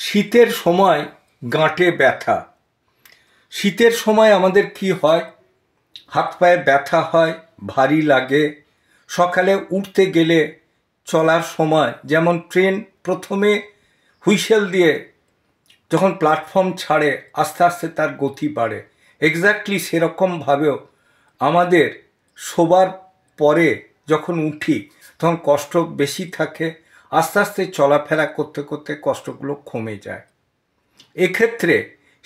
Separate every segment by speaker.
Speaker 1: শীতের সময় গাঁটে ব্যথা। শীতের সময় আমাদের কি হয়? হাত পায়ে ব্যথা হয়, ভারী লাগে। সকালে উঠতে গেলে চলার সময় যেমন ট্রেন প্রথমে হুইসেল দিয়ে যখন প্ল্যাটফর্ম ছাড়ে আস্তে আস্তে তার গতি বাড়ে, এক্স্যাক্টলি সেরকমভাবেও আমাদের শোবার পরে যখন উঠি তখন কষ্ট বেশি থাকে, আস্তে আস্তে চলাফেরা করতে করতে কষ্টগুলো কমে যায়। এক্ষেত্রে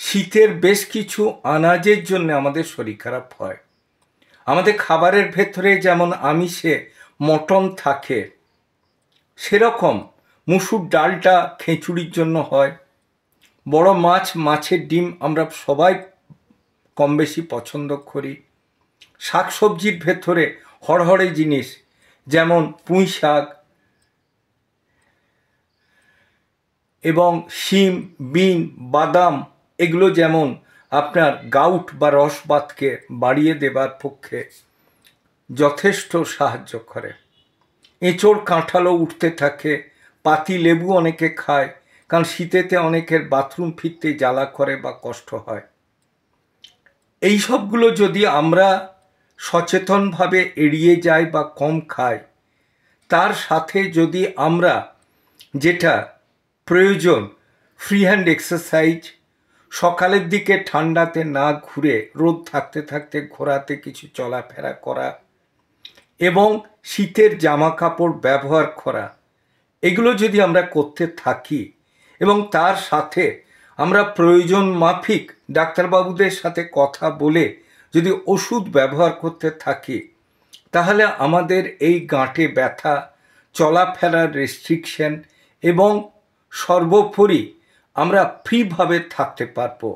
Speaker 1: শীতের বেশ কিছু আনাজের জন্য আমাদের শরীর খারাপ হয়। আমাদের খাবারের ভেতরে যেমন আমিষে মটন থাকে, সেরকম মুসুর ডালটা খিচুড়ির জন্য হয়। বড় মাছ, মাছের ডিম আমরা সবাই কম বেশি পছন্দ করি। শাকসবজির ভেতরে হরহরে জিনিস যেমন পুঁই শাক এবং শিম, বিন, বাদাম, এগুলো যেমন আপনার গাউট বা রসবাতকে বাড়িয়ে দেবার পক্ষে যথেষ্ট সাহায্য করে। এঁচোড় কাঁঠালও উঠতে থাকে, পাতি লেবু অনেকে খায়, কারণ শীতেতে অনেকের বাথরুম ফিরতে জ্বালা করে বা কষ্ট হয়। এই সবগুলো যদি আমরা সচেতনভাবে এড়িয়ে যাই বা কম খাই, তার সাথে যদি আমরা যেটা প্রয়োজন ফ্রি হ্যান্ড এক্সারসাইজ, সকালের দিকে ঠান্ডাতে না ঘুরে রোদ থাকতে থাকতে ঘোরাতে কিছু চলাফেরা করা এবং শীতের জামা কাপড় ব্যবহার করা, এগুলো যদি আমরা করতে থাকি এবং তার সাথে আমরা প্রয়োজন মাফিক ডাক্তারবাবুদের সাথে কথা বলে যদি ওষুধ ব্যবহার করতে থাকি, তাহলে আমাদের এই গাঁটে ব্যথা, চলাফেরার রেস্ট্রিকশন এবং সর্বোপরি আমরা ফ্রিভাবে থাকতে পারবো।